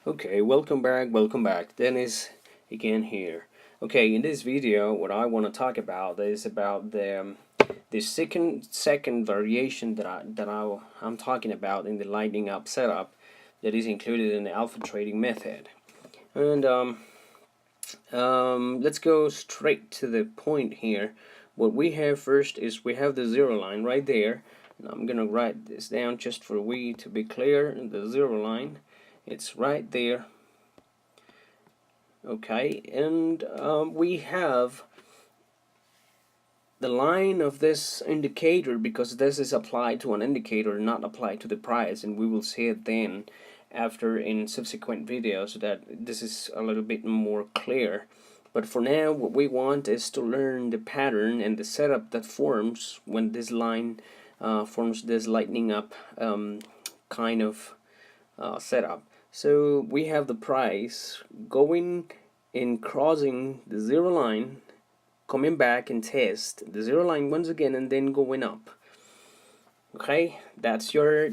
Okay, welcome back. Dennis again here. Okay, in this video, what I want to talk about is about the second variation I'm talking about in the Lightning Up setup that is included in the alpha trading method. And let's go straight to the point here. What we have first is we have the zero line right there. And I'm gonna write this down just for we to be clear. The zero line, it's right there. Okay, and we have the line of this indicator because this is applied to an indicator, not applied to the price, and we will see it then after in subsequent videos that this is a little bit more clear. But for now, what we want is to learn the pattern and the setup that forms when this line forms this lightning up kind of setup. So we have the price going and crossing the zero line, coming back and test the zero line once again, and then going up. Okay, that's your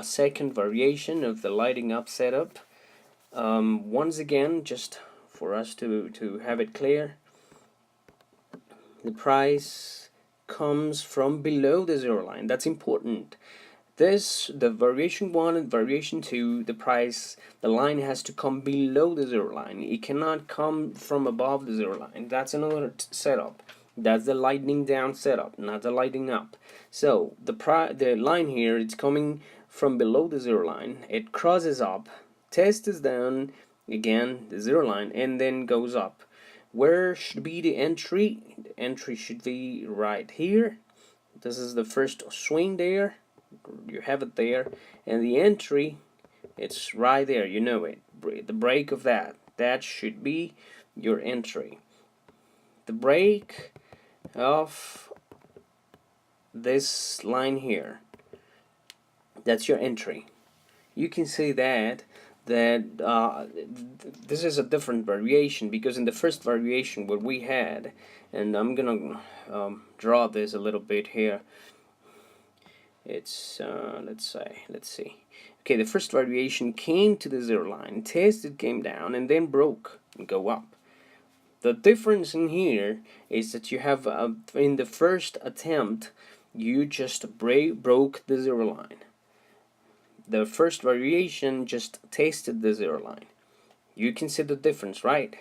second variation of the lighting up setup. Once again, just for us to have it clear, the price comes from below the zero line. That's important. The variation 1 and variation 2, the line has to come below the zero line. It cannot come from above the zero line. That's another setup. That's the lightning down setup, not the lightning up. So the line here, it's coming from below the zero line. It crosses up, tests down again the zero line, and then goes up. Where should be the entry? The entry should be right here. This is the first swing there. You have it there, and the entry, it's right there, you know it, the break of that should be your entry. The break of this line here, that's your entry. You can see that this is a different variation, because in the first variation what we had, and I'm gonna draw this a little bit here. It's let's see. Okay, the first variation came to the zero line, tested, came down, and then broke and go up. The difference in here is that you have in the first attempt you just broke the zero line. The first variation just tested the zero line. You can see the difference, right?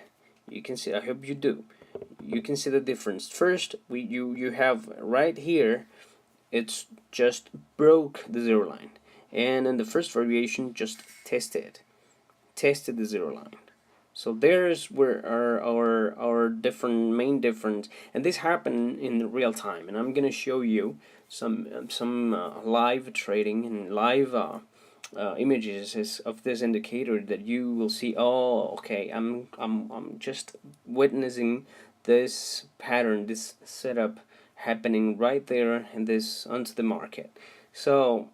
You can see. I hope you do. You can see the difference. First, you have right here, it's just broke the zero line, and in the first variation just tested the zero line. So there's where our different main difference, and this happened in real time, and I'm gonna show you some live trading and live images of this indicator that you will see. Oh, okay, I'm just witnessing this pattern, this setup happening right there in this onto the market. So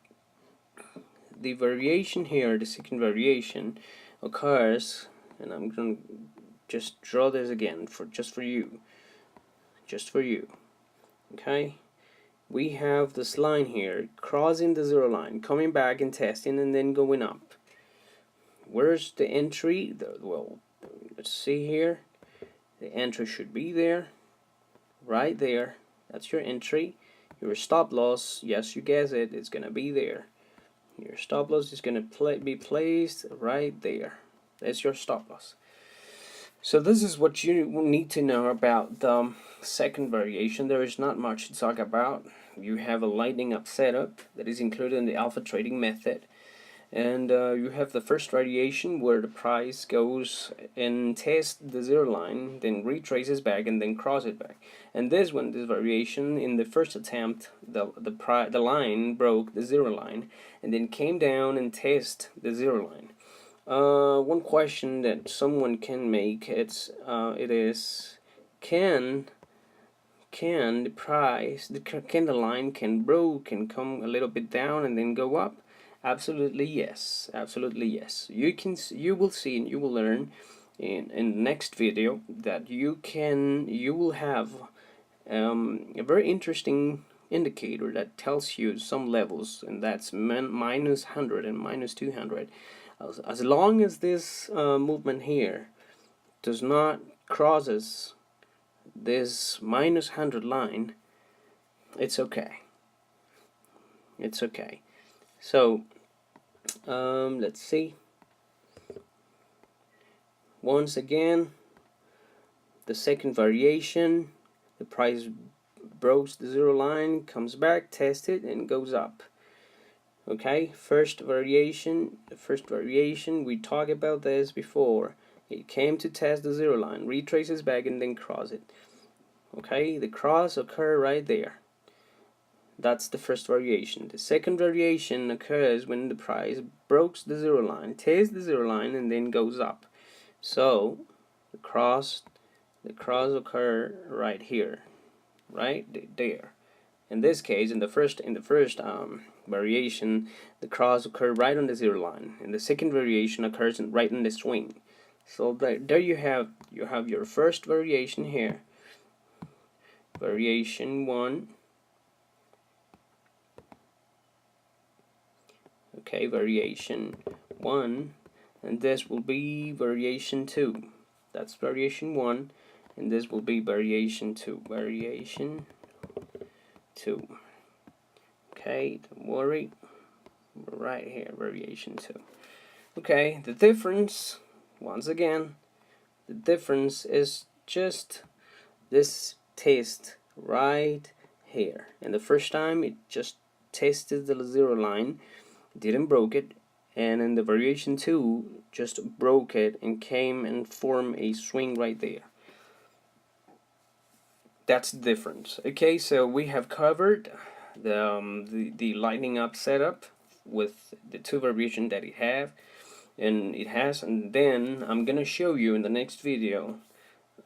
the variation here, the second variation, occurs, and I'm gonna just draw this again just for you. Okay, we have this line here crossing the zero line, coming back and testing, and then going up. Where's the entry? Well, let's see here. The entry should be there, right there. That's your entry. Your stop loss, yes, you guess it, it's gonna be there. Your stop loss is gonna be placed right there. That's your stop loss. So this is what you need to know about the second variation. There is not much to talk about. You have a lightning up setup that is included in the alpha trading method, and you have the first variation where the price goes and tests the zero line, then retraces back, and then crosses it back. And this variation, in the first attempt, the line broke the zero line and then came down and tested the zero line. One question that someone can make, it is, can the price, can the line can come a little bit down and then go up? Absolutely yes. Absolutely yes. You will see and you will learn in the next video that you will have a very interesting indicator that tells you some levels, and that's minus 100 and minus 200. As long as this movement here does not crosses this minus 100 line, it's okay. It's okay. So let's see. Once again, the second variation, the price broke the zero line, comes back, tests it, and goes up. Okay, first variation, we talked about this before. It came to test the zero line, retraces back, and then cross it. Okay, the cross occur right there. That's the first variation. The second variation occurs when the price breaks the zero line, tests the zero line, and then goes up. So the cross occur right here, right there. In this case, in the first variation, the cross occurred right on the zero line, and the second variation occurs right in the swing. So there you have your first variation here, variation 1. Okay, variation 1, and this will be variation 2. That's variation 1, and this will be variation 2. Variation 2. Okay, don't worry. Right here, variation 2. Okay, the difference, once again, the difference is just this test right here. And the first time it just tested the zero line, didn't broke it, and in the variation 2 just broke it and came and formed a swing right there. That's the difference. Okay, so we have covered the lightning up setup with the two variations that it has, and then I'm gonna show you in the next video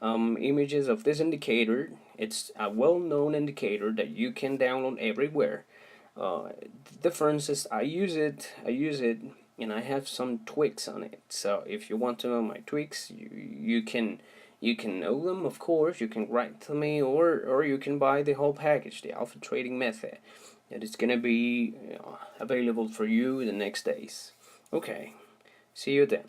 images of this indicator. It's a well-known indicator that you can download everywhere. The difference is I use it, and I have some tweaks on it. So if you want to know my tweaks, you can know them. Of course, you can write to me, or you can buy the whole package, the Alpha Trading Method. That is gonna be available for you in the next days. Okay, see you then.